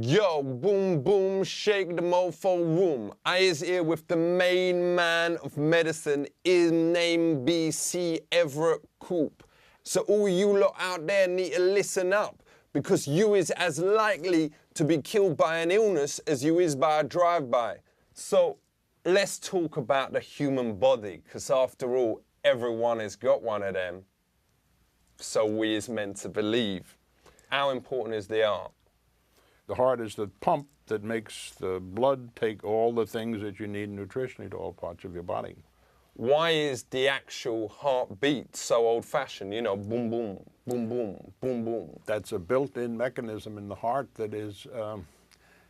Yo, boom, boom, shake the mofo room. I is here with the main man of medicine, his name BC Everett Koop. So all you lot out there need to listen up, because you is as likely to be killed by an illness as you is by a drive-by. So let's talk about the human body, because after all, everyone has got one of them. So we is meant to believe. How important is the heart? The heart is the pump that makes the blood take all the things that you need nutritionally to all parts of your body. Why is the actual heartbeat so old-fashioned? You know, boom, boom, boom, boom, boom, boom. That's a built-in mechanism in the heart that is,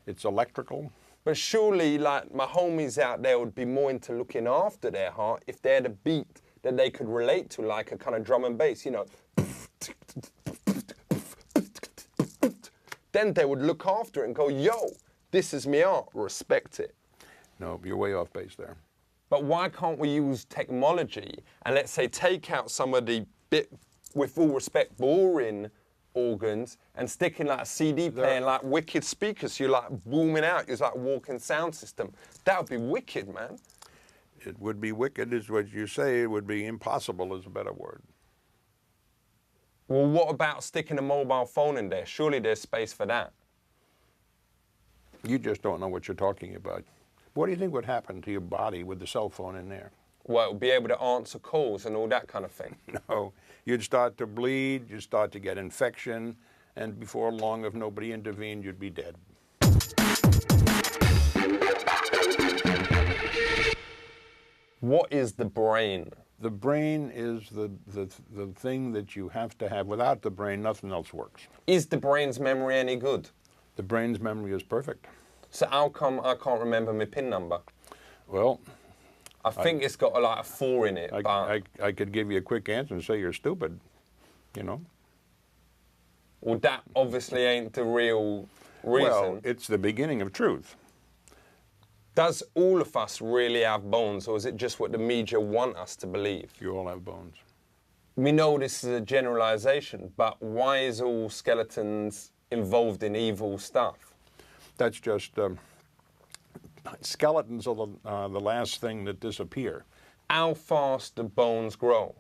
it's electrical. But surely, like, my homies out there would be more into looking after their heart if they had a beat that they could relate to, like a kind of drum and bass, you know. Then they would look after it and go, yo, this is me art, respect it. No, you're way off base there. But why can't we use technology and, let's say, take out some of the bit, with all respect, boring organs and stick in like a CD player and like wicked speakers, so you're like booming out, it's like a walking sound system. That would be wicked, man. It would be wicked is what you say, it would be impossible is a better word. Well, what about sticking a mobile phone in there? Surely there's space for that. You just don't know what you're talking about. What do you think would happen to your body with the cell phone in there? Well, it would be able to answer calls and all that kind of thing. No, you'd start to bleed, you'd start to get infection, and before long, if nobody intervened, you'd be dead. What is the brain? The brain is the thing that you have to have. Without the brain, nothing else works. Is the brain's memory any good? The brain's memory is perfect. So how come I can't remember my PIN number? Well, I think it's got like a 4 in it. I could give you a quick answer and say you're stupid, you know. Well, that obviously ain't the real reason. Well, it's the beginning of truth. Does all of us really have bones, or is it just what the media want us to believe? You all have bones. We know this is a generalization, but why is all skeletons involved in evil stuff? That's just, skeletons are the last thing that disappear. How fast do bones grow?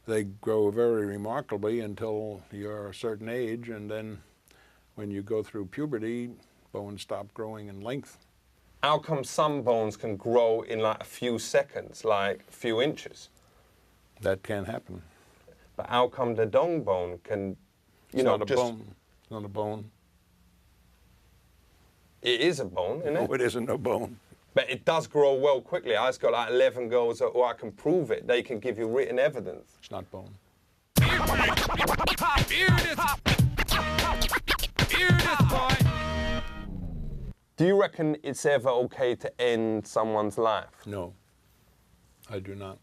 They grow very remarkably until you're a certain age, and then when you go through puberty, bones stop growing in length. How come some bones can grow in like a few seconds, like a few inches? That can happen. But how come the dong bone can, It's not a bone. It's not a bone. It is a bone, isn't it? No, it isn't a bone. But it does grow well quickly. I've got like 11 girls who I can prove it. They can give you written evidence. It's not bone. Do you reckon it's ever okay to end someone's life? No, I do not.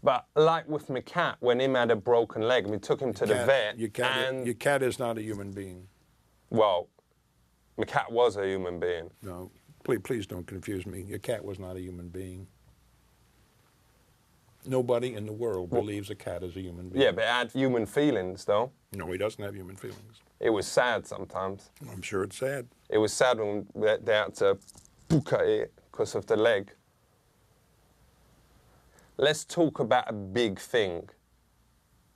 But like with my cat, when him had a broken leg, we took him to the vet. Your cat is not a human being. Well, my cat was a human being. No, please don't confuse me. Your cat was not a human being. Nobody in the world believes a cat is a human being. Yeah, but it had human feelings, though. No, he doesn't have human feelings. It was sad sometimes. I'm sure it's sad. It was sad when they had to puka it because of the leg. Let's talk about a big thing.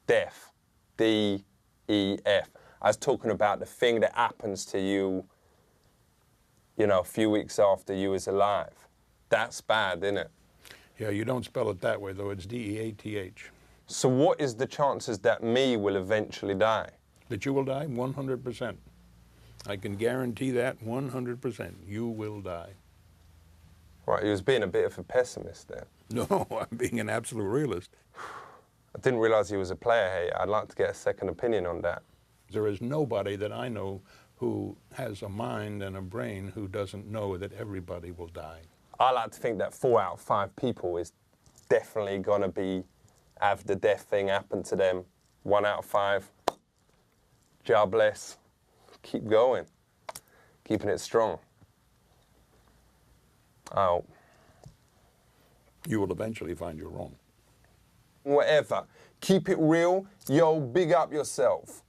Death. D-E-F. I was talking about the thing that happens to you, you know, a few weeks after you was alive. That's bad, isn't it? Yeah, you don't spell it that way, though. It's D-E-A-T-H. So what is the chances that me will eventually die? That you will die? 100%. I can guarantee that 100%. You will die. Right, you was being a bit of a pessimist there. No, I'm being an absolute realist. I didn't realize he was a player here. I'd like to get a second opinion on that. There is nobody that I know who has a mind and a brain who doesn't know that everybody will die. I like to think that 4 out of 5 people is definitely going to have the death thing happen to them. 1 out of 5, God bless. Keep going. Keeping it strong. Oh. You will eventually find you're wrong. Whatever. Keep it real. Yo, big up yourself.